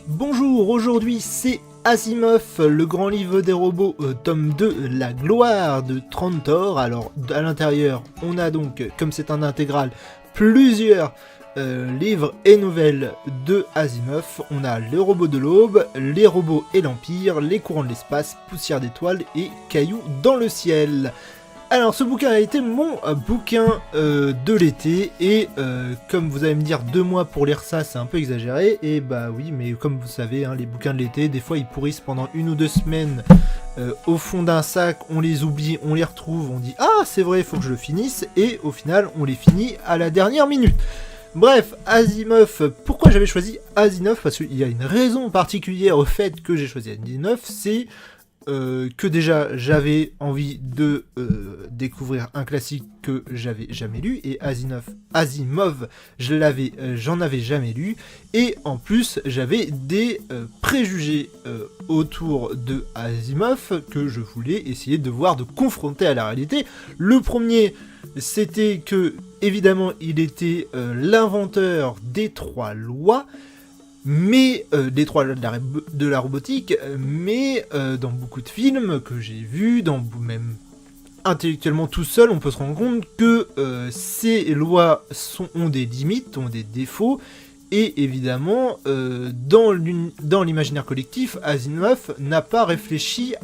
Bonjour, aujourd'hui c'est Asimov, le grand livre des robots, tome 2, la gloire de Trantor. Alors à l'intérieur on a donc, comme c'est un intégral, plusieurs livres et nouvelles de Asimov. On a les robots de l'aube, les robots et l'Empire, les courants de l'espace, poussière d'étoiles et cailloux dans le ciel. Alors ce bouquin a été mon bouquin de l'été et comme vous allez me dire 2 mois pour lire ça c'est un peu exagéré, et bah oui, mais comme vous savez hein, les bouquins de l'été des fois ils pourrissent pendant 1 ou 2 semaines au fond d'un sac, on les oublie, on les retrouve, on dit ah c'est vrai il faut que je le finisse, et au final on les finit à la dernière minute. Bref, Asimov, pourquoi j'avais choisi Asimov? Parce qu'il y a une raison particulière au fait que j'ai choisi Asimov, c'est que déjà j'avais envie de découvrir un classique que j'avais jamais lu, et Asimov j'en avais jamais lu, et en plus j'avais des préjugés autour de Asimov que je voulais essayer de voir, de confronter à la réalité. Le premier, c'était que évidemment il était l'inventeur des 3 lois, mais des 3 lois de la robotique, mais dans beaucoup de films que j'ai vus, même intellectuellement tout seul, on peut se rendre compte que ces lois ont des limites, ont des défauts, et évidemment, dans l'imaginaire collectif, Asimov n'a pas réfléchi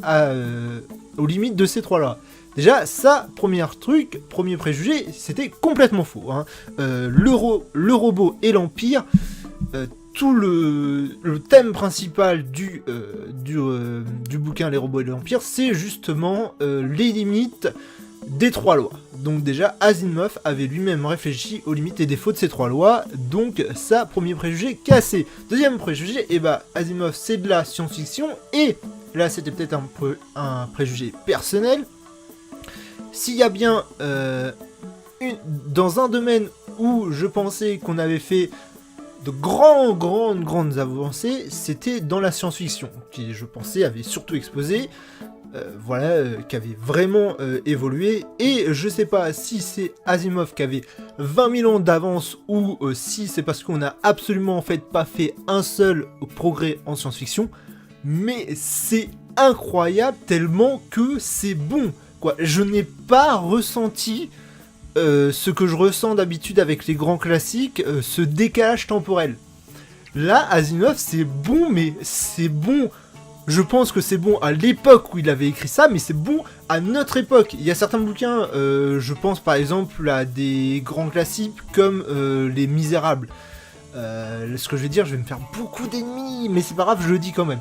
aux limites de ces 3 lois. Déjà, ça, premier préjugé, c'était complètement faux. Hein. Le robot et l'Empire, tout le thème principal du bouquin Les robots et l'Empire, c'est justement les limites des 3 lois. Donc déjà, Asimov avait lui-même réfléchi aux limites et défauts de ces 3 lois, donc ça, premier préjugé cassé. Deuxième préjugé, Asimov c'est de la science-fiction, et là c'était peut-être un préjugé personnel. S'il y a bien dans un domaine où je pensais qu'on avait fait de grandes avancées, c'était dans la science-fiction, qui je pensais avait surtout explosé, qui avait vraiment évolué, et je sais pas si c'est Asimov qui avait 20 000 ans d'avance, ou si c'est parce qu'on a absolument en fait pas fait un seul progrès en science-fiction, mais c'est incroyable tellement que c'est bon, quoi. Je n'ai pas ressenti ce que je ressens d'habitude avec les grands classiques, ce décalage temporel. Là, Asimov, c'est bon, mais c'est bon. Je pense que c'est bon à l'époque où il avait écrit ça, mais c'est bon à notre époque. Il y a certains bouquins, je pense par exemple à des grands classiques comme Les Misérables. Ce que je vais dire, je vais me faire beaucoup d'ennemis, mais c'est pas grave, je le dis quand même.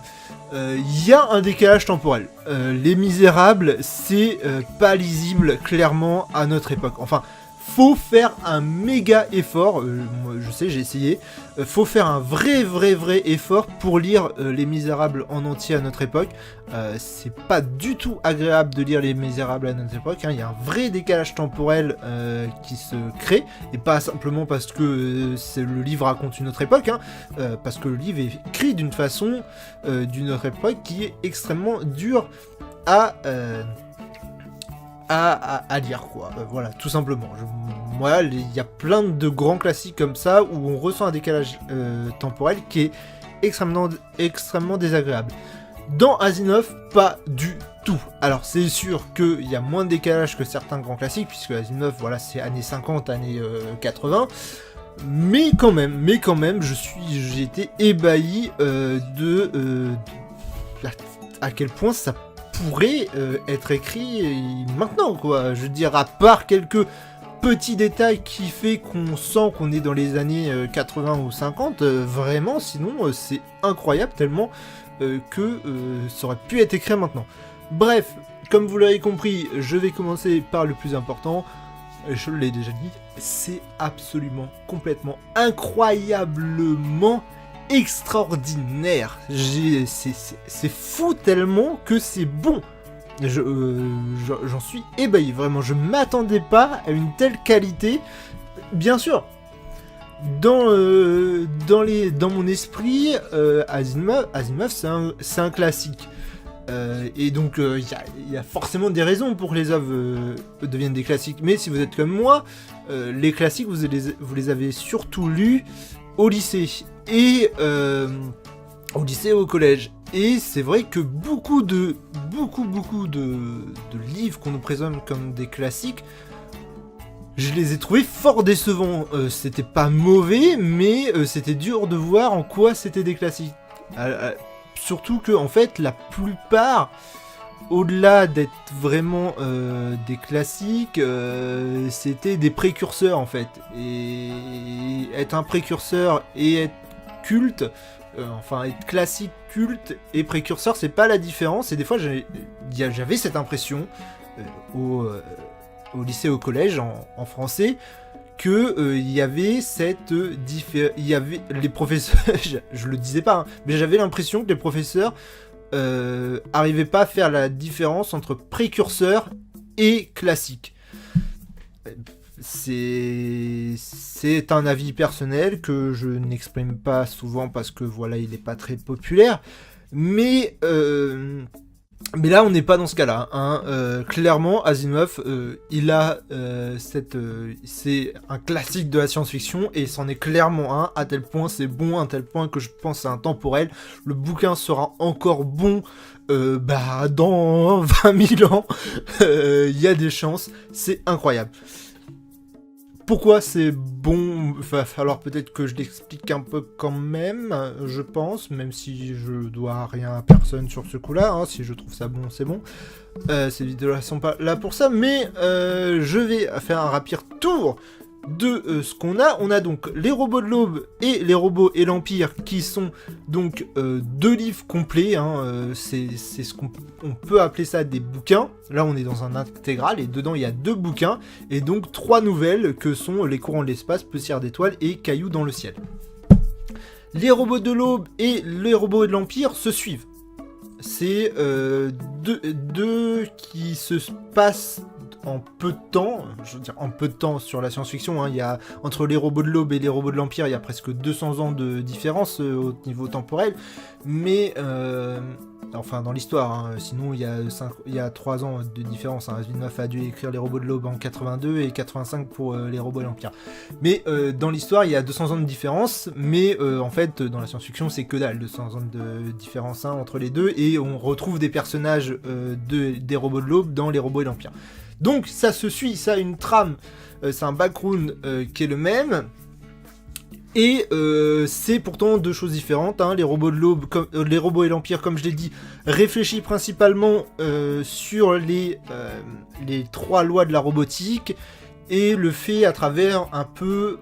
Il y a un décalage temporel. Les Misérables, c'est pas lisible clairement à notre époque. Enfin, faut faire un méga effort. Moi, je sais, j'ai essayé. Faut faire un vrai effort pour lire Les Misérables en entier à notre époque. C'est pas du tout agréable de lire Les Misérables à notre époque. Hein. Il y a un vrai décalage temporel qui se crée, et pas simplement parce que le livre raconte une autre époque, hein, parce que le livre est écrit d'une façon d'une autre époque qui est extrêmement dure à lire, quoi. Voilà, tout simplement. Moi, il y a plein de grands classiques comme ça où on ressent un décalage temporel qui est extrêmement désagréable. Dans Asimov, pas du tout. Alors, c'est sûr qu'il y a moins de décalage que certains grands classiques, puisque Asimov, voilà, c'est années 50, années 80. Mais quand même, j'ai été ébahi à quel point ça pourrait être écrit maintenant, quoi. Je veux dire, à part quelques petits détails qui fait qu'on sent qu'on est dans les années 80 ou 50, vraiment, sinon c'est incroyable tellement que ça aurait pu être écrit maintenant. Bref, comme vous l'avez compris, je vais commencer par le plus important. Je l'ai déjà dit, c'est absolument, complètement, incroyablement extraordinaire. C'est fou tellement que c'est bon. J'en suis ébahi, vraiment. Je m'attendais pas à une telle qualité. Bien sûr, dans mon esprit, Asimov c'est un classique. Et donc il y a forcément des raisons pour que les œuvres deviennent des classiques. Mais si vous êtes comme moi, les classiques vous les avez surtout lus au lycée. Et au lycée et au collège. Et c'est vrai que beaucoup de livres qu'on nous présente comme des classiques, je les ai trouvés fort décevants. C'était pas mauvais, mais c'était dur de voir en quoi c'était des classiques. Surtout que, en fait, la plupart, au-delà d'être vraiment des classiques, c'était des précurseurs, en fait. Et être un précurseur et être culte, être classique, culte et précurseur, c'est pas la différence. Et des fois, j'avais cette impression au lycée, au collège, en français, que il y avait il y avait les professeurs, je le disais pas, hein, mais j'avais l'impression que les professeurs arrivaient pas à faire la différence entre précurseur et classique. C'est un avis personnel que je n'exprime pas souvent parce que voilà, il est pas très populaire, mais là on n'est pas dans ce cas-là, hein. Clairement Asimov il a c'est un classique de la science-fiction et c'en est clairement un, à tel point c'est bon, à tel point que je pense c'est intemporel. Le bouquin sera encore bon dans 20 000 ans, il y a des chances, c'est incroyable. Pourquoi c'est bon? Il va falloir peut-être que je l'explique un peu quand même, je pense, même si je dois rien à personne sur ce coup-là, hein. Si je trouve ça bon, c'est bon. Ces vidéos-là sont pas là pour ça, mais je vais faire un rapide tour de ce qu'on a. On a donc les robots de l'aube et les robots et l'Empire, qui sont donc 2 livres complets, hein. C'est ce qu'on peut appeler ça des bouquins. Là on est dans un intégral et dedans il y a 2 bouquins et donc 3 nouvelles que sont les courants de l'espace, Poussière d'étoiles et Cailloux dans le ciel. Les robots de l'aube et les robots de l'Empire se suivent. C'est deux qui se passent en peu de temps, je veux dire en peu de temps sur la science-fiction, hein. Il y a, entre les robots de l'aube et les robots de l'Empire, il y a presque 200 ans de différence au niveau temporel, mais dans l'histoire, hein. Sinon il y a 3 ans de différence, hein. Asimov a dû écrire les robots de l'aube en 82 et 85 pour les robots de l'Empire. Mais dans l'histoire il y a 200 ans de différence, mais en fait dans la science-fiction c'est que dalle, 200 ans de différence, hein, entre les deux, et on retrouve des personnages des robots de l'aube dans les robots et l'Empire. Donc ça se suit, ça a une trame, c'est un background qui est le même, et c'est pourtant 2 choses différentes, hein. Les robots de l'aube, les robots et l'Empire, comme je l'ai dit, réfléchit principalement sur les 3 lois de la robotique, et le fait à travers un peu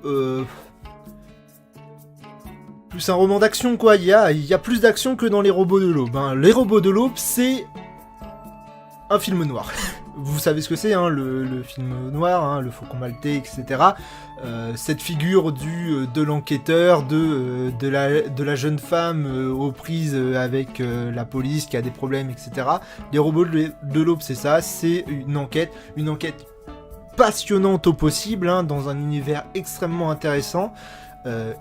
plus un roman d'action, quoi. Il y a plus d'action que dans les robots de l'aube, hein. Les robots de l'aube, c'est un film noir. Vous savez ce que c'est, hein, le film noir, hein, le Faucon Maltais, etc. Cette figure de l'enquêteur, de la jeune femme aux prises avec la police qui a des problèmes, etc. Les robots de l'aube, c'est ça, c'est une enquête passionnante au possible, hein, dans un univers extrêmement intéressant.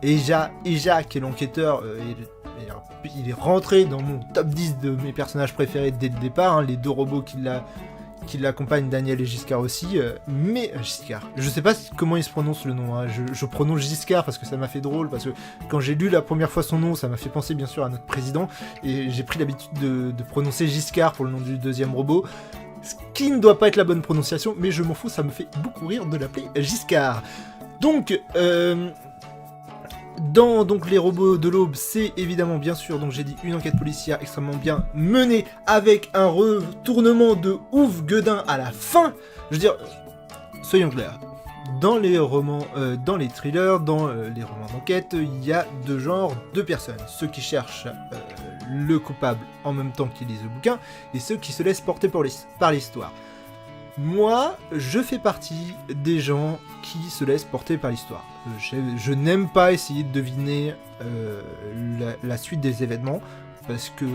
Et Jacques, qui est l'enquêteur, il est rentré dans mon top 10 de mes personnages préférés dès le départ, hein, les 2 robots qui l'accompagnent, Daniel et Giscard aussi, mais Giscard, je sais pas comment il se prononce le nom, hein. Je prononce Giscard parce que ça m'a fait drôle, parce que quand j'ai lu la première fois son nom, ça m'a fait penser bien sûr à notre président, et j'ai pris l'habitude de prononcer Giscard pour le nom du 2e robot, ce qui ne doit pas être la bonne prononciation, mais je m'en fous, ça me fait beaucoup rire de l'appeler Giscard. Donc, dans donc les robots de l'aube, c'est évidemment bien sûr, donc j'ai dit, une enquête policière extrêmement bien menée avec un retournement de ouf gueudin à la fin. Je veux dire, soyons clairs, dans les romans, dans les thrillers, dans les romans d'enquête, il y a 2 genres de personnes. Ceux qui cherchent le coupable en même temps qu'ils lisent le bouquin, et ceux qui se laissent porter par l'histoire. Moi, je fais partie des gens qui se laissent porter par l'histoire. Je n'aime pas essayer de deviner la suite des événements, parce que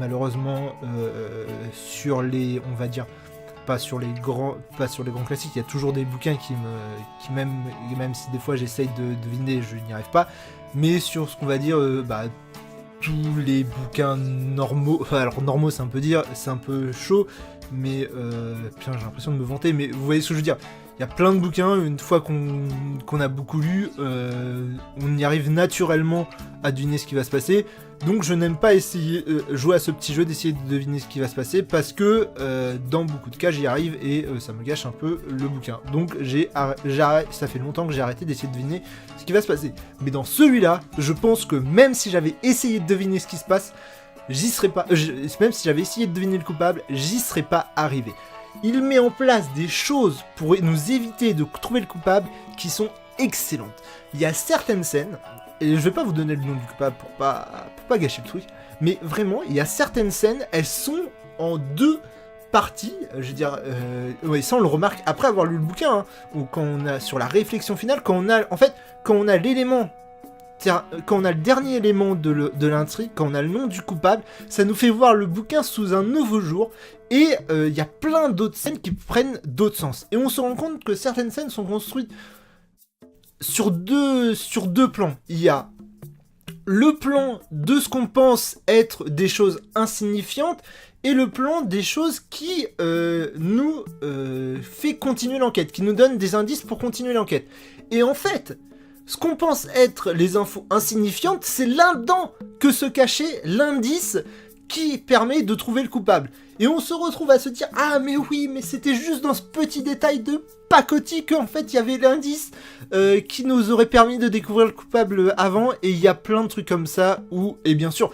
malheureusement, sur les, on va dire, pas sur les grands classiques, il y a toujours des bouquins qui même si des fois j'essaye de deviner, je n'y arrive pas, mais sur ce qu'on va dire, tous les bouquins normaux, enfin alors normaux c'est un peu chaud, mais putain, j'ai l'impression de me vanter, mais vous voyez ce que je veux dire. Il y a plein de bouquins, une fois qu'on a beaucoup lu, on y arrive naturellement à deviner ce qui va se passer. Donc je n'aime pas essayer jouer à ce petit jeu d'essayer de deviner ce qui va se passer parce que dans beaucoup de cas j'y arrive et ça me gâche un peu le bouquin. Donc ça fait longtemps que j'ai arrêté d'essayer de deviner ce qui va se passer. Mais dans celui-là, je pense que même si j'avais essayé de deviner ce qui se passe, j'y serais pas. Même si j'avais essayé de deviner le coupable, j'y serais pas arrivé. Il met en place des choses pour nous éviter de trouver le coupable qui sont excellentes. Il y a certaines scènes, et je vais pas vous donner le nom du coupable pour pas gâcher le truc, mais vraiment, il y a certaines scènes, elles sont en 2 parties, je veux dire, ouais, ça on le remarque après avoir lu le bouquin, hein, ou quand on a, sur la réflexion finale, quand on a l'élément, quand on a le dernier élément de l'intrigue, quand on a le nom du coupable, ça nous fait voir le bouquin sous un nouveau jour, et il y a plein d'autres scènes qui prennent d'autres sens. Et on se rend compte que certaines scènes sont construites sur deux plans. Il y a le plan de ce qu'on pense être des choses insignifiantes, et le plan des choses qui nous fait continuer l'enquête, qui nous donne des indices pour continuer l'enquête. Et en fait, ce qu'on pense être les infos insignifiantes, c'est là-dedans que se cachait l'indice qui permet de trouver le coupable. Et on se retrouve à se dire « Ah mais oui, mais c'était juste dans ce petit détail de pacotille qu'en fait il y avait l'indice qui nous aurait permis de découvrir le coupable avant. » Et il y a plein de trucs comme ça où, et bien sûr,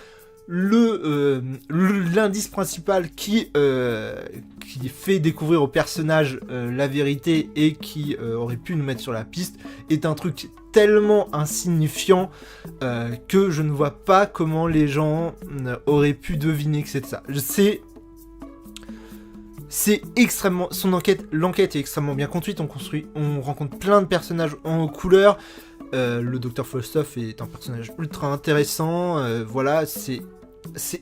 l'indice principal qui fait découvrir au personnage la vérité et qui aurait pu nous mettre sur la piste est un truc tellement insignifiant que je ne vois pas comment les gens auraient pu deviner que c'est ça. C'est extrêmement... L'enquête est extrêmement bien construite, on rencontre plein de personnages en couleur. Le Dr. Falstaff est un personnage ultra intéressant, voilà, c'est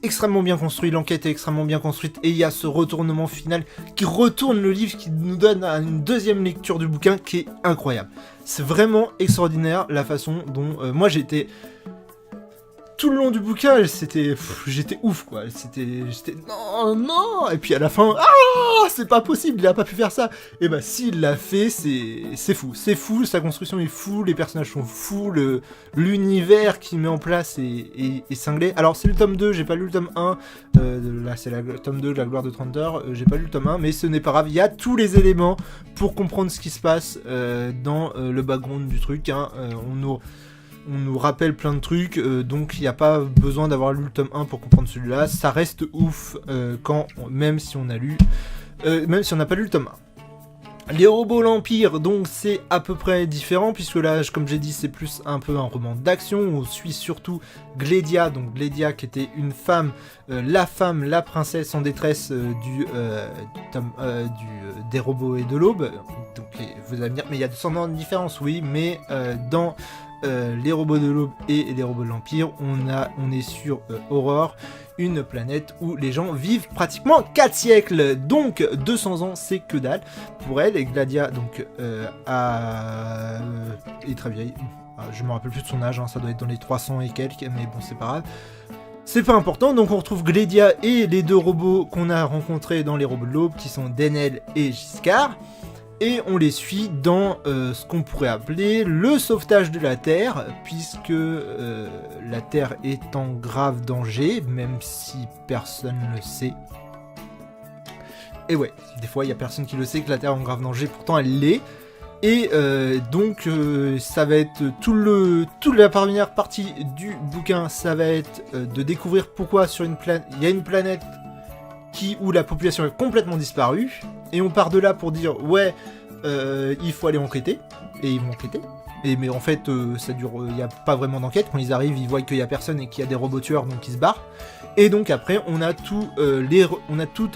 extrêmement bien construit, l'enquête est extrêmement bien construite, et il y a ce retournement final qui retourne le livre, qui nous donne une deuxième lecture du bouquin qui est incroyable. C'est vraiment extraordinaire la façon dont moi j'étais... Tout le long du bouquin, j'étais ouf quoi, j'étais non, et puis à la fin, c'est pas possible, il a pas pu faire ça. Et bah s'il l'a fait, c'est fou, sa construction est fou, les personnages sont fous, l'univers qu'il met en place est cinglé. Alors c'est le tome 2, j'ai pas lu le tome 1, là c'est le tome 2, La gloire de Trantor, j'ai pas lu le tome 1, mais ce n'est pas grave, il y a tous les éléments pour comprendre ce qui se passe dans le background du truc, hein. On nous rappelle plein de trucs, donc il n'y a pas besoin d'avoir lu le tome 1 pour comprendre celui-là. Ça reste ouf, même si on n'a pas lu le tome 1. Les robots l'Empire, donc c'est à peu près différent, puisque là, comme j'ai dit, c'est plus un peu un roman d'action. On suit surtout Glédia, donc Glédia qui était une femme, la princesse en détresse des robots et de l'aube. Donc vous allez me dire, mais il y a 200 ans de différence, oui, mais dans... les robots de l'aube et les robots de l'Empire, on est sur Aurore, une planète où les gens vivent pratiquement 4 siècles, donc 200 ans c'est que dalle pour elle. Et Gladia donc est très vieille, je me rappelle plus de son âge, hein, ça doit être dans les 300 et quelques, mais bon c'est pas grave, c'est pas important. Donc on retrouve Glédia et les 2 robots qu'on a rencontrés dans les robots de l'aube qui sont Denel et Giscard. Et on les suit dans ce qu'on pourrait appeler le sauvetage de la Terre, puisque la Terre est en grave danger, même si personne ne le sait. Et ouais, des fois il y a personne qui le sait que la Terre est en grave danger, pourtant elle l'est. Et donc ça va être toute la première partie du bouquin, ça va être de découvrir pourquoi sur il y a une planète où la population est complètement disparue, et on part de là pour dire ouais, il faut aller enquêter, et ils vont enquêter, mais en fait ça dure, il n'y a pas vraiment d'enquête. Quand ils arrivent, ils voient qu'il n'y a personne et qu'il y a des robots tueurs, donc ils se barrent. Et donc après on a tout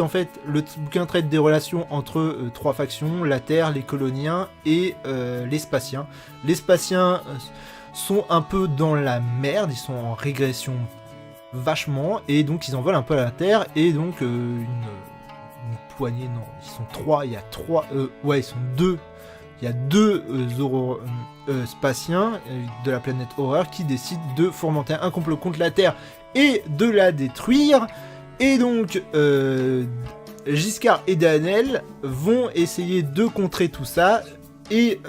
en fait, le bouquin traite des relations entre 3 factions, la Terre, les coloniens et les Spatiens. Les Spatiens sont un peu dans la merde, ils sont en régression vachement, et donc ils en veulent un peu à la Terre, et donc une poignée, non, ils sont 3, il y a 3, ouais ils sont 2, il y a 2 Spatiens de la planète Horreur qui décident de fomenter un complot contre la Terre et de la détruire, et donc Giscard et Danel vont essayer de contrer tout ça, et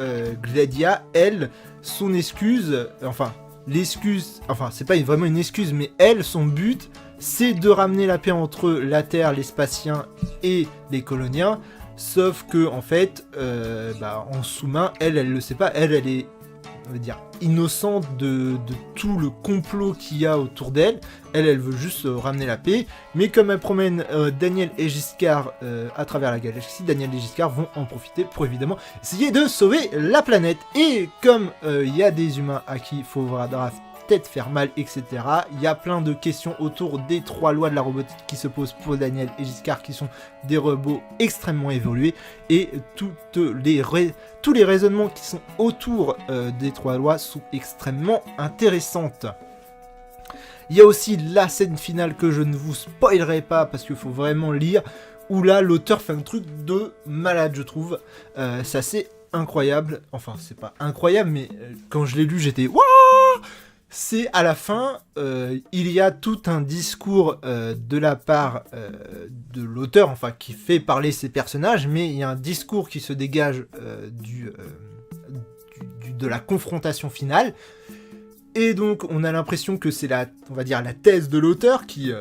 Gladia, elle, son excuse, enfin l'excuse, enfin c'est pas vraiment une excuse, mais elle, son but, c'est de ramener la paix entre la Terre, les Spatiens et les Coloniens, sauf que en fait, en sous-main, elle le sait pas, elle est, on va dire, innocente de tout le complot qu'il y a autour d'elle. Elle veut juste ramener la paix, mais comme elle promène Daniel et Giscard à travers la galaxie, Daniel et Giscard vont en profiter pour évidemment essayer de sauver la planète. Et comme il y a des humains à qui il faudra peut-être faire mal, etc., il y a plein de questions autour des 3 lois de la robotique qui se posent pour Daniel et Giscard, qui sont des robots extrêmement évolués, et tous les raisonnements qui sont autour des 3 lois sont extrêmement intéressantes. Il y a aussi la scène finale que je ne vous spoilerai pas parce qu'il faut vraiment lire, où là l'auteur fait un truc de malade, je trouve. C'est assez incroyable, enfin c'est pas incroyable, mais quand je l'ai lu j'étais waouh. C'est à la fin, il y a tout un discours de la part de l'auteur, enfin qui fait parler ses personnages, mais il y a un discours qui se dégage de la confrontation finale, et donc on a l'impression que c'est on va dire la thèse de l'auteur qui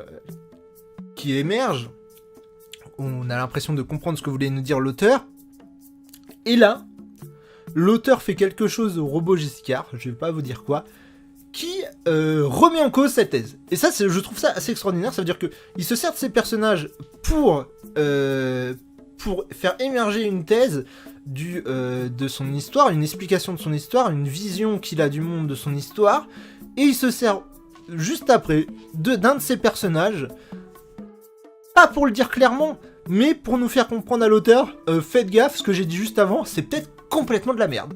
émerge. On a l'impression de comprendre ce que voulait nous dire l'auteur, et là, l'auteur fait quelque chose au robot Giscard, je vais pas vous dire quoi, qui remet en cause cette thèse. Et ça, je trouve ça assez extraordinaire. Ça veut dire qu'il se sert de ces personnages pour faire émerger une thèse de son histoire, une explication de son histoire, une vision qu'il a du monde de son histoire, et il se sert juste après d'un de ces personnages, pas pour le dire clairement, mais pour nous faire comprendre à l'auteur, faites gaffe, ce que j'ai dit juste avant, c'est peut-être complètement de la merde.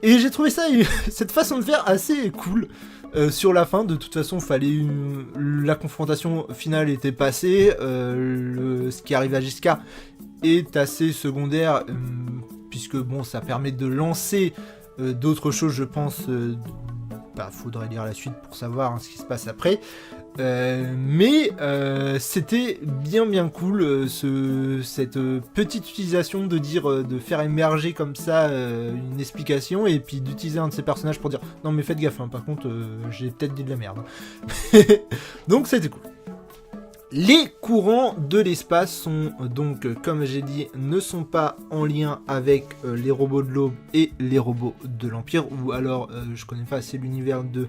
Et j'ai trouvé ça, cette façon de faire assez cool. Sur la fin, de toute façon, la confrontation finale était passée. Ce qui arrive à Giscard est assez secondaire, puisque bon, ça permet de lancer d'autres choses, je pense. Faudrait lire la suite pour savoir ce qui se passe après. Mais c'était bien cool cette petite utilisation de faire émerger comme ça une explication, et puis d'utiliser un de ces personnages pour dire non mais faites gaffe, hein, par contre j'ai peut-être dit de la merde. Donc c'était cool. Les courants de l'espace sont donc, comme j'ai dit, ne sont pas en lien avec les robots de l'Aube et les robots de l'Empire, ou alors je connais pas assez l'univers de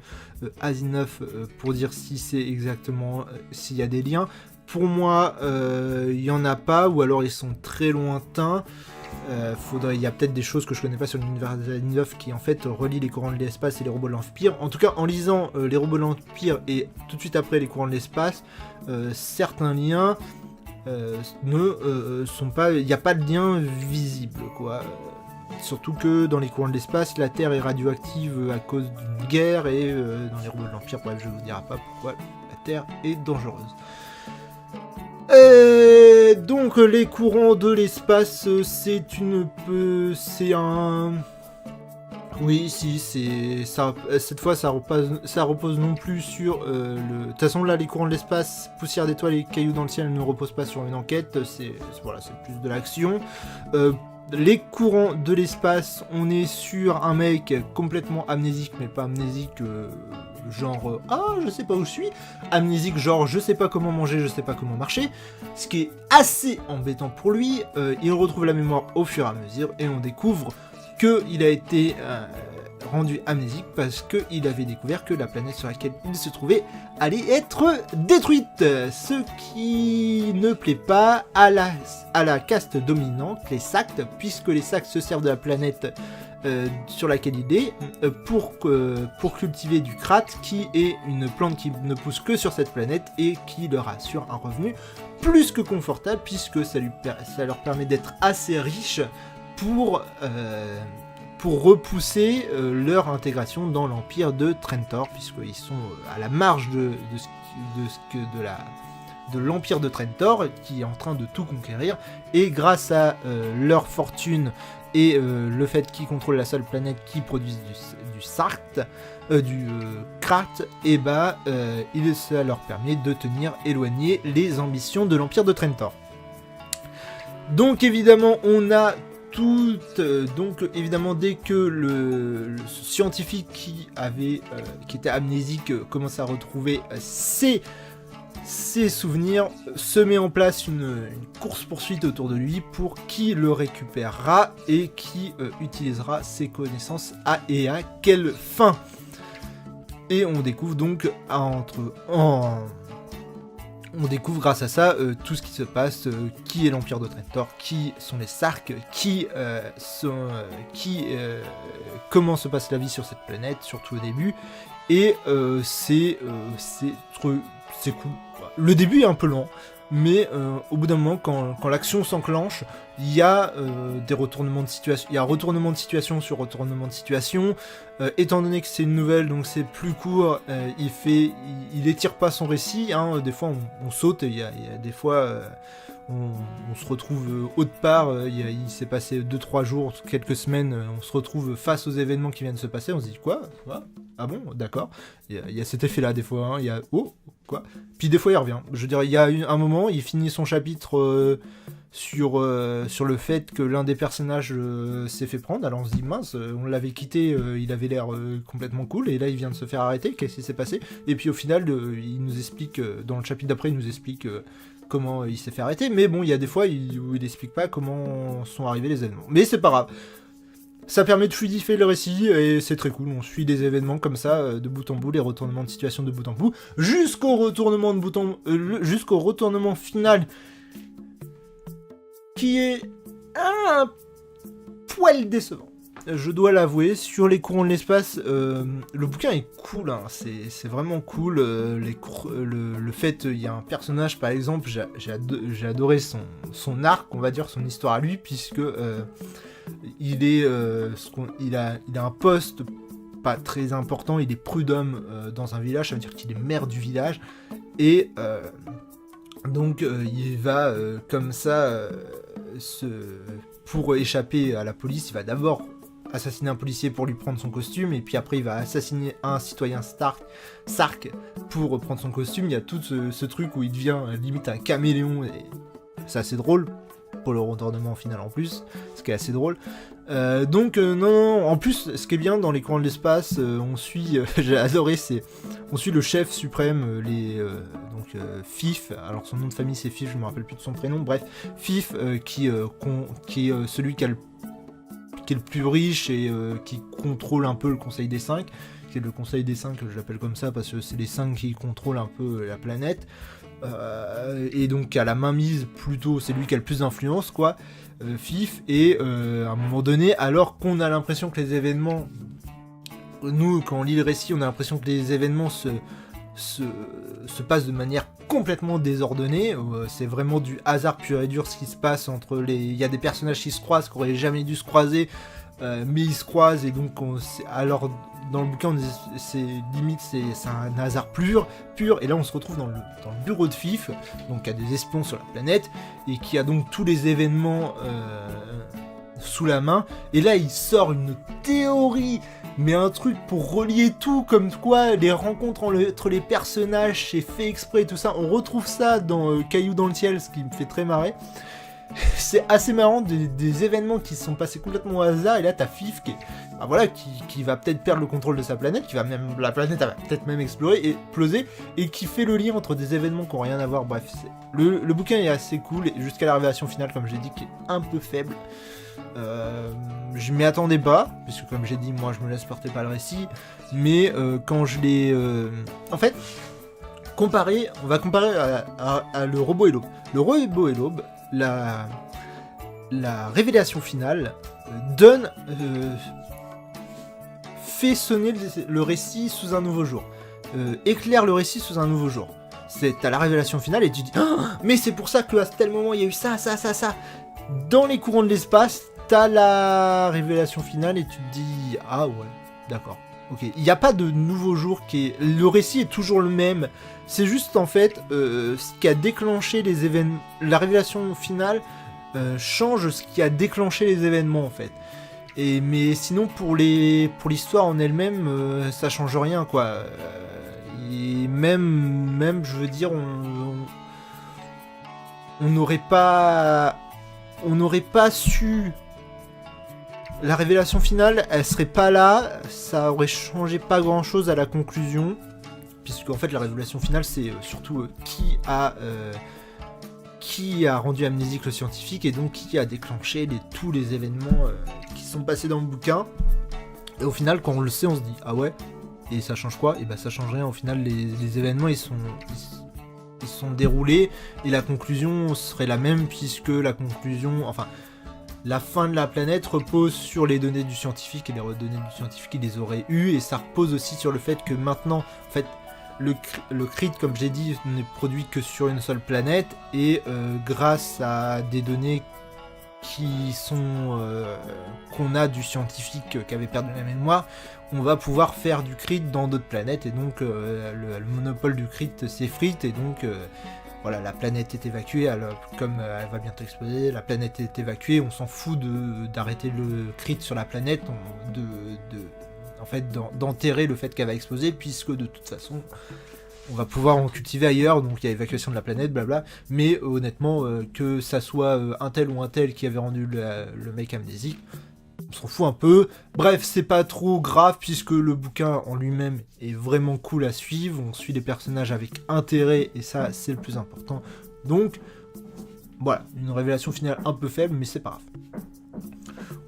Asimov pour dire si c'est exactement s'il y a des liens. Pour moi, il y en a pas, ou alors ils sont très lointains. Il y a peut-être des choses que je connais pas sur l'univers d'Asimov qui en fait relient les courants de l'espace et les robots de l'Empire. En tout cas, en lisant les robots de l'Empire et tout de suite après les courants de l'espace, certains liens ne sont pas. Il n'y a pas de lien visible, quoi. Surtout que dans les courants de l'espace, la Terre est radioactive à cause d'une guerre, et dans les robots de l'Empire, bref, je ne vous dirai pas pourquoi la Terre est dangereuse. Donc les courants de l'espace, oui, si, c'est ça. Cette fois, ça repose non plus sur de toute façon, là, les courants de l'espace, poussière d'étoiles et cailloux dans le ciel, ne reposent pas sur une enquête. C'est plus de l'action. Les courants de l'espace, on est sur un mec complètement amnésique, mais pas amnésique genre je sais pas où je suis, amnésique genre je sais pas comment manger, je sais pas comment marcher, ce qui est assez embêtant pour lui. Il retrouve la mémoire au fur et à mesure, et on découvre qu'il a été rendu amnésique parce qu'il avait découvert que la planète sur laquelle il se trouvait allait être détruite, ce qui ne plaît pas à la caste dominante, les Sactes, puisque les Sactes se servent de la planète sur laquelle il est pour cultiver du krat, qui est une plante qui ne pousse que sur cette planète et qui leur assure un revenu plus que confortable, puisque ça leur permet d'être assez riches pour repousser leur intégration dans l'Empire de Trentor, puisqu'ils sont à la marge de l'Empire de Trentor, qui est en train de tout conquérir, et grâce à leur fortune et le fait qu'ils contrôlent la seule planète qui produise du krat, et ça leur permet de tenir éloigné les ambitions de l'Empire de Trentor. Donc évidemment, on a donc évidemment dès que le scientifique qui était amnésique commence à retrouver ses souvenirs, se met en place une course-poursuite autour de lui pour qui le récupérera et qui utilisera ses connaissances à quelle fin. Et on découvre donc on découvre grâce à ça tout ce qui se passe, qui est l'Empire de Traitor, qui sont les Sark, comment se passe la vie sur cette planète, surtout au début, et c'est cool. Le début est un peu lent, mais au bout d'un moment, quand l'action s'enclenche, il y a des retournements de situation, il y a retournement de situation sur retournement de situation. Étant donné que c'est une nouvelle, donc c'est plus court, il étire pas son récit. Hein, des fois, on saute. Il y a des fois, on se retrouve autre part. Il s'est passé 2-3 jours, quelques semaines. On se retrouve face aux événements qui viennent de se passer. On se dit quoi? Ah bon, d'accord. Il y a cet effet-là des fois. Hein, il y a quoi? Puis des fois il revient. Je veux dire, il y a un moment, il finit son chapitre sur le fait que l'un des personnages s'est fait prendre. Alors on se dit mince, on l'avait quitté, il avait l'air complètement cool, et là il vient de se faire arrêter. Qu'est-ce qui s'est passé? Et puis au final, il nous explique dans le chapitre d'après, il nous explique comment il s'est fait arrêter. Mais bon, il y a des fois où il explique pas comment sont arrivés les événements. Mais c'est pas grave. Ça permet de fluidifier le récit et c'est très cool. On suit des événements comme ça de bout en bout, les retournements de situation de bout en bout, jusqu'au retournement final, qui est un poil décevant. Je dois l'avouer. Sur les courants de l'espace, le bouquin est cool. Hein. C'est vraiment cool. Le fait, il y a un personnage par exemple, j'ai adoré son arc, on va dire, son histoire à lui, puisque il a un poste pas très important, il est prud'homme dans un village, ça veut dire qu'il est maire du village, et donc il va comme ça, pour échapper à la police, il va d'abord assassiner un policier pour lui prendre son costume, et puis après il va assassiner un citoyen Sark pour prendre son costume. Il y a tout ce truc où il devient limite un caméléon, et c'est assez drôle. Pour le retournement final en plus, ce qui est assez drôle. Non, en plus, ce qui est bien dans les courants de l'espace, on suit, j'ai adoré, on suit le chef suprême, Fif, alors son nom de famille c'est Fif, je me rappelle plus de son prénom, bref, Fif, qui est celui qui est le plus riche et qui contrôle un peu le Conseil des 5, c'est le Conseil des 5, je l'appelle comme ça, parce que c'est les 5 qui contrôlent un peu la planète. Et donc à la mainmise plutôt, c'est lui qui a le plus d'influence quoi, Fif, et à un moment donné, alors qu'on a l'impression que les événements, nous quand on lit le récit, on a l'impression que les événements se passent de manière complètement désordonnée, c'est vraiment du hasard pur et dur ce qui se passe il y a des personnages qui se croisent, qui auraient jamais dû se croiser, mais ils se croisent, et donc alors dans le bouquin c'est un hasard pur, et là on se retrouve dans le bureau de Fif, donc il y a des espions sur la planète, et qui a donc tous les événements sous la main, et là il sort une théorie, mais un truc pour relier tout, comme quoi les rencontres entre les personnages c'est fait exprès, tout ça, on retrouve ça dans Caillou dans le ciel, ce qui me fait très marrer. C'est assez marrant, des événements qui se sont passés complètement au hasard, et là t'as Fif qui va peut-être perdre le contrôle de sa planète, la planète va peut-être même exploser, et qui fait le lien entre des événements qui n'ont rien à voir. Bref, le bouquin est assez cool, jusqu'à la révélation finale, comme j'ai dit, qui est un peu faible. Je m'y attendais pas, puisque comme j'ai dit, moi je me laisse porter par le récit, mais quand je l'ai... En fait, on va comparer à le Robot et l'Aube. Le Robot et l'Aube, la révélation finale fait sonner le récit sous un nouveau jour, éclaire le récit sous un nouveau jour. T'as la révélation finale et tu dis mais c'est pour ça qu'à tel moment il y a eu ça. Dans les courants de l'espace, t'as la révélation finale et tu te dis ah ouais, d'accord, ok, il n'y a pas de nouveau jour le récit est toujours le même, c'est juste en fait ce qui a déclenché les événements, la révélation finale change ce qui a déclenché les événements en fait. Mais sinon pour l'histoire en elle-même, ça change rien quoi. Et même je veux dire, on n'aurait pas su La révélation finale, elle serait pas là, ça aurait changé pas grand chose à la conclusion, puisque en fait la révélation finale c'est surtout qui a rendu amnésique le scientifique et donc qui a déclenché tous les événements qui sont passés dans le bouquin. Et au final, quand on le sait, on se dit ah ouais, et ça change quoi? Et bah ça change rien. Au final, les événements ils sont déroulés et la conclusion serait la même, puisque la fin de la planète repose sur les données du scientifique, et les données du scientifique il les aurait eues, et ça repose aussi sur le fait que maintenant, en fait, le crit, comme j'ai dit, n'est produit que sur une seule planète, et grâce à des données qu'on a du scientifique qui avait perdu la mémoire, on va pouvoir faire du crit dans d'autres planètes, et donc le monopole du crit s'effrite, et donc voilà, la planète est évacuée, alors, comme elle va bientôt exploser, la planète est évacuée, on s'en fout d'arrêter le crit sur la planète, d'enterrer le fait qu'elle va exploser, puisque de toute façon on va pouvoir en cultiver ailleurs, donc il y a évacuation de la planète, blabla, mais honnêtement, que ça soit un tel ou un tel qui avait rendu le mec amnésique, on s'en fout un peu. Bref, c'est pas trop grave, puisque le bouquin en lui-même est vraiment cool à suivre, on suit les personnages avec intérêt, et ça c'est le plus important. Donc voilà, une révélation finale un peu faible, mais c'est pas grave.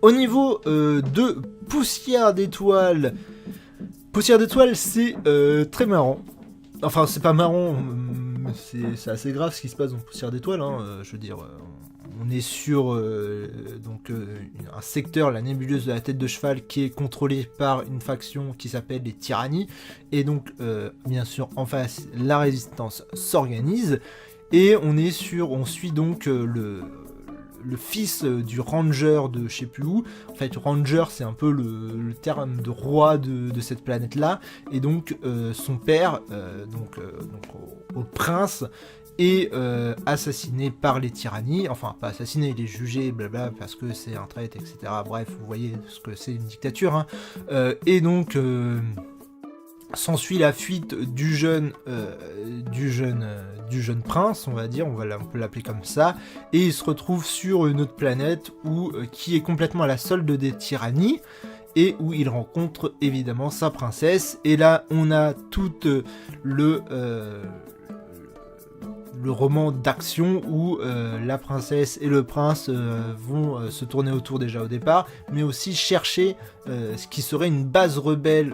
Au niveau de Poussière d'étoiles, c'est très marrant. Enfin, c'est pas marrant, c'est assez grave ce qui se passe dans Poussière d'étoiles, hein. Je veux dire, on est sur un secteur, la nébuleuse de la tête de cheval, qui est contrôlée par une faction qui s'appelle les Tyrannies, et donc bien sûr en face la résistance s'organise, et on suit donc le fils du ranger de je sais plus où. En fait, ranger c'est un peu le terme de roi de cette planète là, et donc son père, au prince, est assassiné par les tyrannies, enfin pas assassiné, il est jugé, blabla, parce que c'est un traître, etc. Bref, vous voyez ce que c'est une dictature, hein. Et donc s'ensuit la fuite du jeune prince, on va dire, on peut l'appeler comme ça, et il se retrouve sur une autre planète qui est complètement à la solde des tyrannies, et où il rencontre évidemment sa princesse. Et là on a tout le roman d'action où la princesse et le prince vont se tourner autour déjà au départ, mais aussi chercher ce qui serait une base rebelle,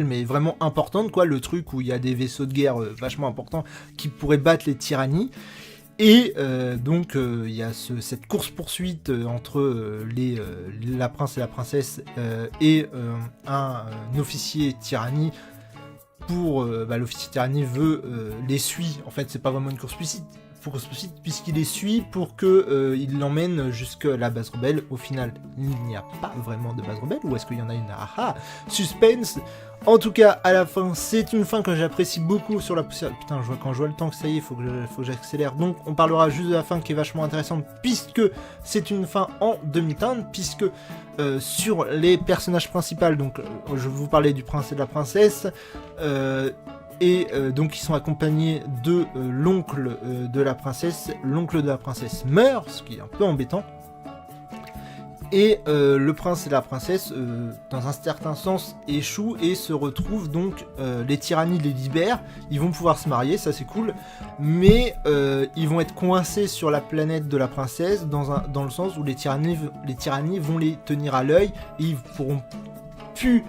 mais vraiment importante, quoi, le truc où il y a des vaisseaux de guerre vachement importants qui pourraient battre les tyrannies. Et donc il y a cette course-poursuite entre la prince et la princesse et un officier tyrannie. L'officier tyrannie les suit. En fait, c'est pas vraiment une course-poursuite, puisqu'il les suit pour qu'il l'emmène jusqu'à la base rebelle. Au final, il n'y a pas vraiment de base rebelle, ou est-ce qu'il y en a une? Suspense. En tout cas, à la fin, c'est une fin que j'apprécie beaucoup sur la poussière. Putain, quand je vois le temps que ça y est, faut que j'accélère. Donc, on parlera juste de la fin qui est vachement intéressante, puisque c'est une fin en demi-teinte, puisque sur les personnages principaux, donc je vais vous parler du prince et de la princesse, donc ils sont accompagnés de l'oncle de la princesse. L'oncle de la princesse meurt, ce qui est un peu embêtant. Et le prince et la princesse, dans un certain sens, échouent et se retrouvent donc, les tyrannies les libèrent, ils vont pouvoir se marier, ça c'est cool, mais ils vont être coincés sur la planète de la princesse, dans le sens où les tyrannies vont les tenir à l'œil, et ils pourront plus...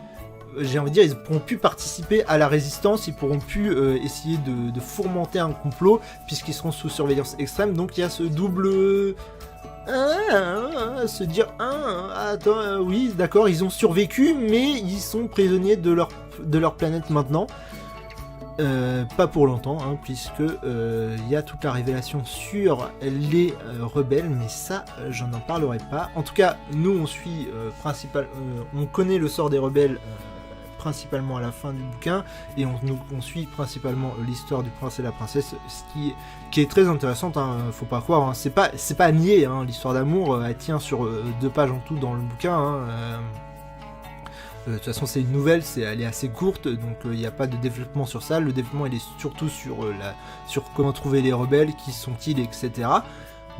ils pourront plus participer à la résistance, ils pourront plus essayer de fourmenter un complot, puisqu'ils seront sous surveillance extrême. Donc il y a ce double... se dire, attends, oui, d'accord, ils ont survécu, mais ils sont prisonniers de leur planète maintenant. Pas pour longtemps, hein, puisque il y a toute la révélation sur les rebelles, mais ça, j'en en parlerai pas. En tout cas, nous, on suit on connaît le sort des rebelles principalement à la fin du bouquin, et on suit principalement l'histoire du prince et la princesse, ce qui est très intéressante, hein, faut pas croire, hein, c'est pas à nier, hein, l'histoire d'amour, elle tient sur 2 pages en tout dans le bouquin, hein, De toute façon, c'est une nouvelle, elle est assez courte, donc il n'y a pas de développement sur ça. Le développement, il est surtout sur comment trouver les rebelles, qui sont-ils, etc.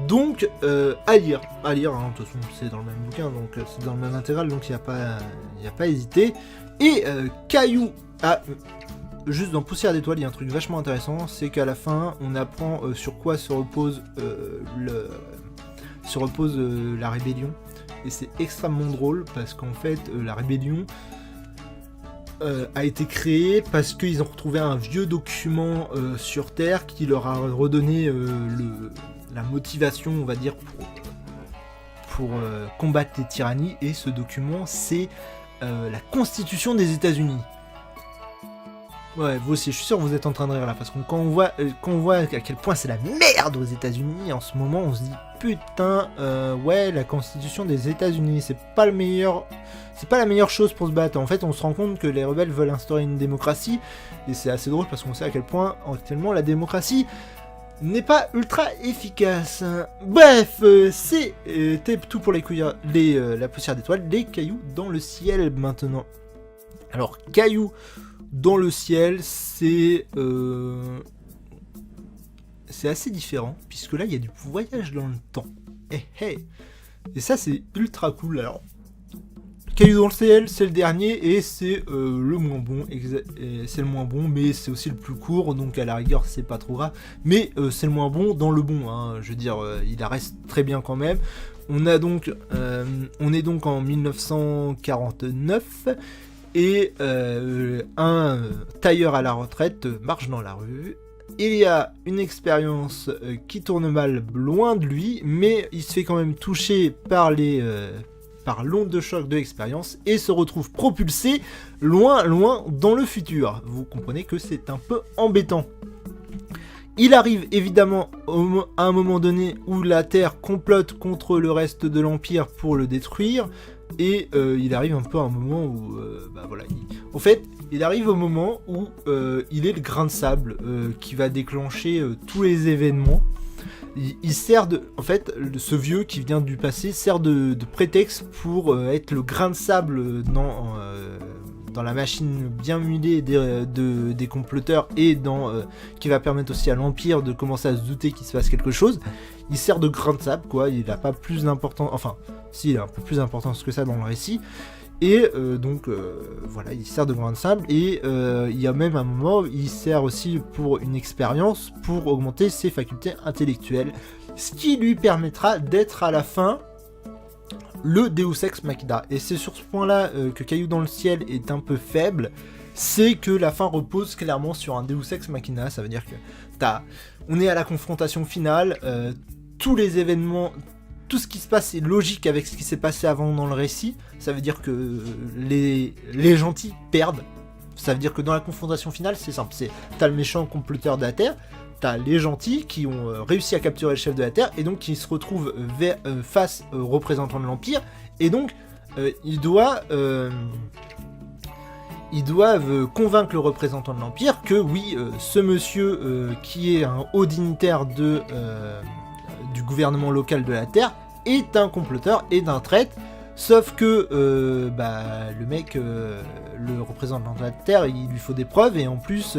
Donc, à lire, hein, de toute façon, c'est dans le même bouquin, donc c'est dans le même intégral, donc il n'y a pas à hésiter. Et Caillou, juste dans Poussière d'étoiles, il y a un truc vachement intéressant, c'est qu'à la fin, on apprend sur quoi se repose la rébellion. Et c'est extrêmement drôle parce qu'en fait la rébellion a été créée parce qu'ils ont retrouvé un vieux document sur Terre qui leur a redonné la motivation, on va dire, pour combattre les tyrannies. Et ce document, c'est la Constitution des États-Unis. Ouais, vous aussi, je suis sûr que vous êtes en train de rire là, parce que quand on voit à quel point c'est la merde aux États-Unis en ce moment, on se dit putain, ouais, la Constitution des États-Unis, c'est pas la meilleure chose pour se battre. En fait, on se rend compte que les rebelles veulent instaurer une démocratie, et c'est assez drôle parce qu'on sait à quel point actuellement la démocratie n'est pas ultra efficace. Bref, c'était tout pour la poussière d'étoiles, les cailloux dans le ciel maintenant. Alors, cailloux dans le ciel, c'est assez différent, puisque là, il y a du voyage dans le temps. Et ça, c'est ultra cool. Alors, Caillou dans le ciel, c'est le dernier, et c'est le moins bon. C'est le moins bon, mais c'est aussi le plus court, donc à la rigueur, c'est pas trop grave. Mais c'est le moins bon dans le bon, hein. Je veux dire, il reste très bien quand même. On est donc en 1949, et un tailleur à la retraite marche dans la rue. Il y a une expérience qui tourne mal loin de lui, mais il se fait quand même toucher par l'onde de choc de l'expérience et se retrouve propulsé loin dans le futur. Vous comprenez que c'est un peu embêtant. Il arrive évidemment à un moment donné où la Terre complote contre le reste de l'Empire pour le détruire. Et il arrive un peu à un moment où, il arrive au moment où il est le grain de sable qui va déclencher tous les événements. Il sert ce vieux qui vient du passé sert de prétexte pour être le grain de sable dans la machine bien muselée des comploteurs et qui va permettre aussi à l'Empire de commencer à se douter qu'il se passe quelque chose. Il sert de grain de sable, quoi. Il n'a pas plus d'importance. Enfin, si, il a un peu plus d'importance que ça dans le récit. Et il sert de grain de sable. Et il y a même un moment où il sert aussi pour une expérience pour augmenter ses facultés intellectuelles. Ce qui lui permettra d'être à la fin le Deus Ex Machina. Et c'est sur ce point-là que Caillou dans le ciel est un peu faible. C'est que la fin repose clairement sur un Deus Ex Machina. Ça veut dire que on est à la confrontation finale. Tous les événements, tout ce qui se passe est logique avec ce qui s'est passé avant dans le récit. Ça veut dire que les gentils perdent. Ça veut dire que dans la confrontation finale, c'est simple. T'as le méchant comploteur de la Terre, t'as les gentils qui ont réussi à capturer le chef de la Terre, et donc qui se retrouvent face aux représentants de l'Empire, et donc ils doivent convaincre le représentant de l'Empire que oui, ce monsieur qui est un haut dignitaire du gouvernement local de la Terre est un comploteur et d'un traître, sauf que le mec, le représentant de la Terre, il lui faut des preuves, et en plus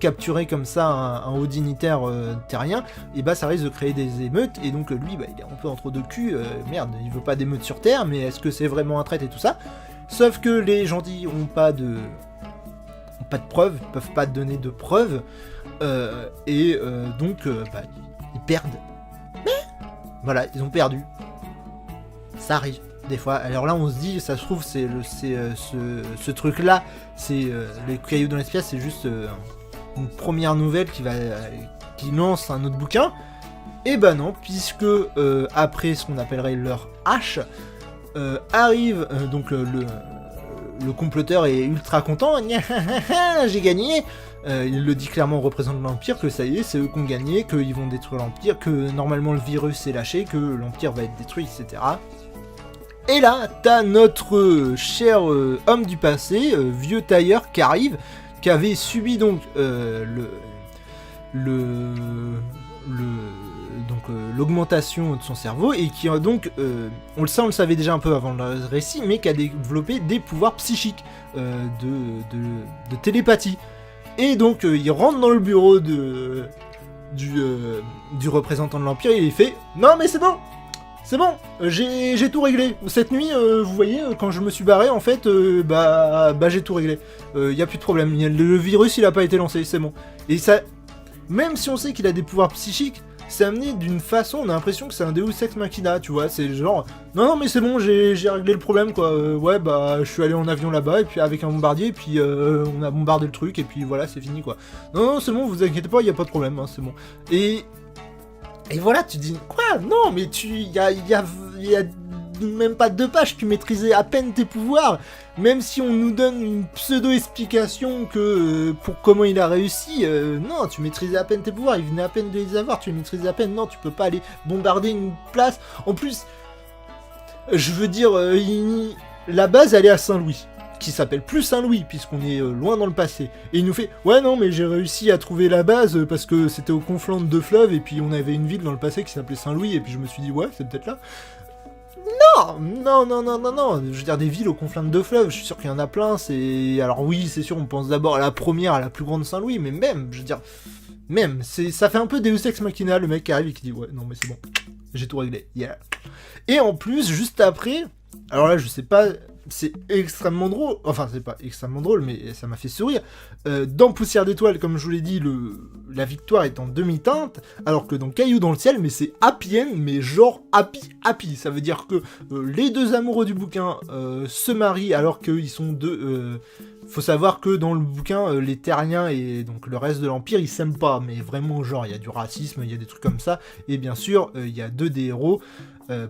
capturer comme ça un haut dignitaire terrien, et ça risque de créer des émeutes, et donc lui il est un peu entre deux culs, merde, il veut pas d'émeutes sur Terre, mais est-ce que c'est vraiment un traître et tout ça? Sauf que les gentils ont pas de preuves, ils peuvent pas donner de preuves, donc ils perdent. Voilà, ils ont perdu. Ça arrive des fois. Alors là, on se dit, ça se trouve, ce truc-là, c'est les cailloux dans l'espace, c'est juste une première nouvelle qui lance un autre bouquin. Et non, puisque après ce qu'on appellerait leur H, arrive donc le comploteur est ultra content. J'ai gagné. Il le dit clairement au représentant de l'Empire que ça y est, c'est eux qui ont gagné, qu'ils vont détruire l'Empire, que normalement le virus est lâché, que l'Empire va être détruit, etc. Et là, t'as notre cher homme du passé, vieux tailleur, qui arrive, qui avait l'augmentation de son cerveau, et qui donc, on le savait déjà un peu avant le récit, mais qui a développé des pouvoirs psychiques de télépathie. Et donc il rentre dans le bureau du représentant de l'Empire, et il fait « Non mais c'est bon, j'ai tout réglé. Cette nuit, vous voyez, quand je me suis barré, en fait, j'ai tout réglé. Y a plus de problème. Le virus, il a pas été lancé, c'est bon. » Et ça, même si on sait qu'il a des pouvoirs psychiques, c'est amené d'une façon, on a l'impression que c'est un Deus Ex Machina, tu vois. C'est genre, non, mais c'est bon, j'ai réglé le problème, quoi. Je suis allé en avion là-bas, et puis avec un bombardier, et puis on a bombardé le truc, et puis voilà, c'est fini, quoi. Non, c'est bon, vous inquiétez pas, y a pas de problème, hein, c'est bon. Et voilà, tu dis, quoi? Non, mais y a même pas 2 pages, tu maîtrisais à peine tes pouvoirs. Même si on nous donne une pseudo-explication pour comment il a réussi, non, tu maîtrisais à peine tes pouvoirs, il venait à peine de les avoir, tu les maîtrisais à peine, non, tu peux pas aller bombarder une place. En plus, je veux dire, la base, elle est à Saint-Louis, qui s'appelle plus Saint-Louis, puisqu'on est loin dans le passé. Et il nous fait, ouais, non, mais j'ai réussi à trouver la base, parce que c'était au confluent de 2 fleuves, et puis on avait une ville dans le passé qui s'appelait Saint-Louis, et puis je me suis dit, ouais, c'est peut-être là. Non, je veux dire, des villes au confluent de 2 fleuves, je suis sûr qu'il y en a plein, alors oui, c'est sûr, on pense d'abord à la première, à la plus grande Saint-Louis, mais même, je veux dire, ça fait un peu Deus Ex Machina, le mec qui arrive et qui dit, ouais, non, mais c'est bon, j'ai tout réglé, yeah. Et en plus, juste après, alors là, je sais pas, c'est extrêmement drôle, enfin, c'est pas extrêmement drôle, mais ça m'a fait sourire, dans Poussière d'étoiles, comme je vous l'ai dit, la victoire est en demi-teinte, alors que dans Caillou dans le ciel, mais c'est happy end, mais genre happy, ça veut dire que les 2 amoureux du bouquin se marient, alors qu'ils sont 2... faut savoir que dans le bouquin, les Terriens et donc le reste de l'Empire, ils s'aiment pas, mais vraiment, genre, il y a du racisme, il y a des trucs comme ça, et bien sûr, il y a 2 des héros,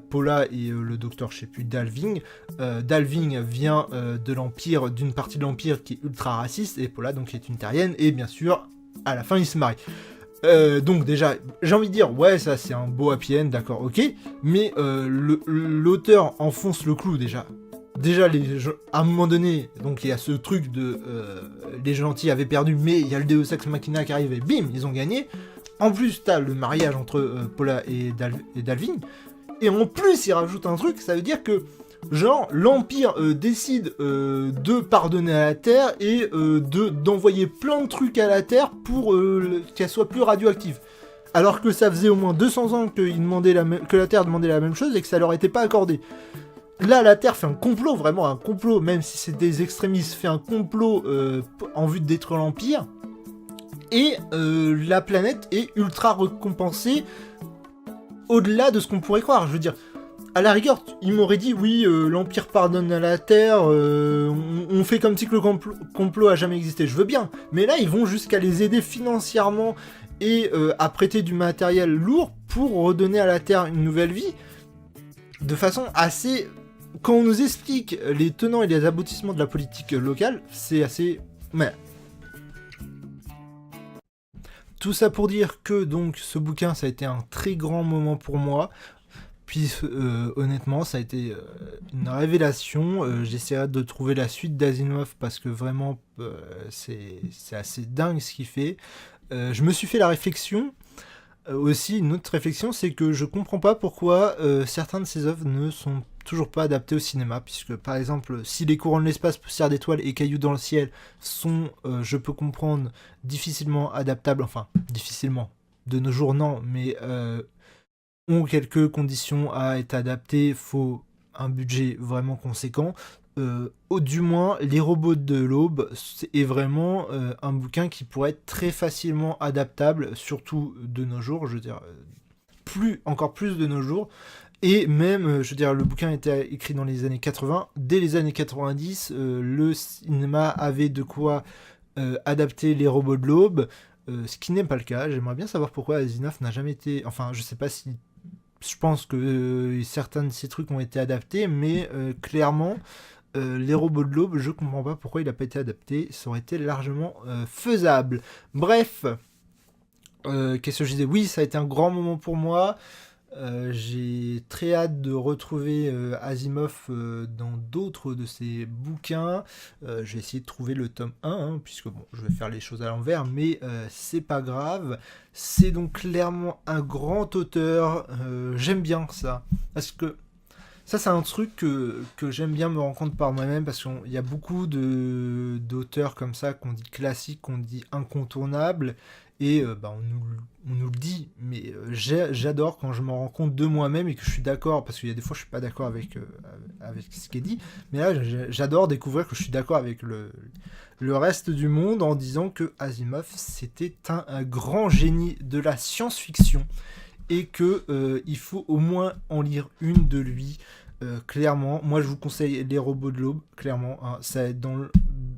Paula et le docteur, je sais plus, Dalving. Dalving vient de l'Empire, d'une partie de l'Empire qui est ultra raciste, et Paula, donc, qui est une Terrienne, et bien sûr, à la fin, ils se marient. Donc déjà, j'ai envie de dire, ouais, ça c'est un beau happy end, d'accord, ok, mais l'auteur enfonce le clou déjà. Déjà, à un moment donné, donc il y a ce truc de les gentils avaient perdu, mais il y a le Deus Ex Machina qui arrive et bim, ils ont gagné. En plus, t'as le mariage entre Paula et Dalving, et en plus, il rajoute un truc, ça veut dire que genre, l'Empire décide de pardonner à la Terre et d'envoyer plein de trucs à la Terre pour qu'elle soit plus radioactive. Alors que ça faisait au moins 200 ans que la Terre demandait la même chose et que ça leur était pas accordé. Là, la Terre fait un complot, vraiment un complot, même si c'est des extrémistes, fait un complot en vue de détruire l'Empire. Et la planète est ultra récompensée au-delà de ce qu'on pourrait croire. Je veux dire, à la rigueur, il m'aurait dit, oui, l'Empire pardonne à la Terre, on fait comme si que le complot a jamais existé, je veux bien. Mais là, ils vont jusqu'à les aider financièrement et à prêter du matériel lourd pour redonner à la Terre une nouvelle vie, de façon assez... Quand on nous explique les tenants et les aboutissements de la politique locale, c'est assez... Mais... Tout ça pour dire que, donc, ce bouquin, ça a été un très grand moment pour moi. Puis honnêtement, ça a été une révélation. J'essaierai de trouver la suite d'Asimov parce que vraiment, c'est assez dingue ce qu'il fait. Je me suis fait la réflexion. Aussi, une autre réflexion, c'est que je comprends pas pourquoi certains de ses œuvres ne sont toujours pas adaptées au cinéma. Puisque, par exemple, si Les Courants de l'espace, Poussière d'étoiles et Cailloux dans le ciel sont, je peux comprendre, difficilement adaptables. Enfin, difficilement. De nos jours, non. Mais... ont quelques conditions à être adaptées, faut un budget vraiment conséquent. Du moins, Les Robots de l'Aube est vraiment un bouquin qui pourrait être très facilement adaptable, surtout de nos jours, je veux dire, encore plus de nos jours. Et même, je veux dire, le bouquin était écrit dans les années 80. Dès les années 90, le cinéma avait de quoi adapter Les Robots de l'Aube, ce qui n'est pas le cas. J'aimerais bien savoir pourquoi Asimov n'a jamais été... Enfin, je sais pas si... Je pense que certains de ces trucs ont été adaptés, mais clairement, Les Robots de l'Aube, je comprends pas pourquoi il n'a pas été adapté. Ça aurait été largement faisable. Bref, qu'est-ce que je disais ? Oui, ça a été un grand moment pour moi. J'ai très hâte de retrouver Asimov dans d'autres de ses bouquins. J'ai essayé de trouver le tome 1, hein, puisque bon, je vais faire les choses à l'envers, mais c'est pas grave. C'est donc clairement un grand auteur. J'aime bien ça. Parce que ça, c'est un truc que j'aime bien me rendre compte par moi-même, parce qu'il y a beaucoup d'auteurs comme ça qu'on dit classiques, qu'on dit incontournables, et bah, on nous le dit, mais j'adore quand je m'en rends compte de moi-même et que je suis d'accord, parce qu'il y a des fois je suis pas d'accord avec ce qui est dit, mais là j'adore découvrir que je suis d'accord avec le reste du monde en disant que Asimov c'était un grand génie de la science-fiction et que il faut au moins en lire une de lui. Clairement, moi je vous conseille Les Robots de l'Aube, clairement. Hein,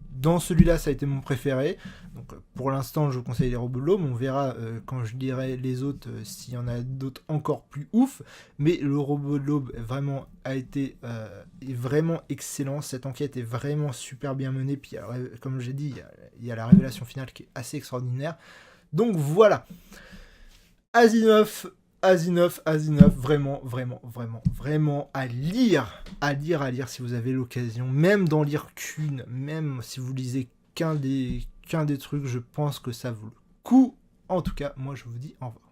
dans celui-là, ça a été mon préféré. Donc pour l'instant, je vous conseille Les Robots de l'Aube. On verra quand je lirai les autres s'il y en a d'autres encore plus ouf. Mais Le Robot de l'Aube vraiment est vraiment excellent. Cette enquête est vraiment super bien menée. Puis comme j'ai dit, il y a la révélation finale qui est assez extraordinaire. Donc voilà. Asimov, vraiment, à lire si vous avez l'occasion, même d'en lire qu'une, même si vous lisez qu'un des trucs, je pense que ça vaut le coup. En tout cas, moi je vous dis au revoir.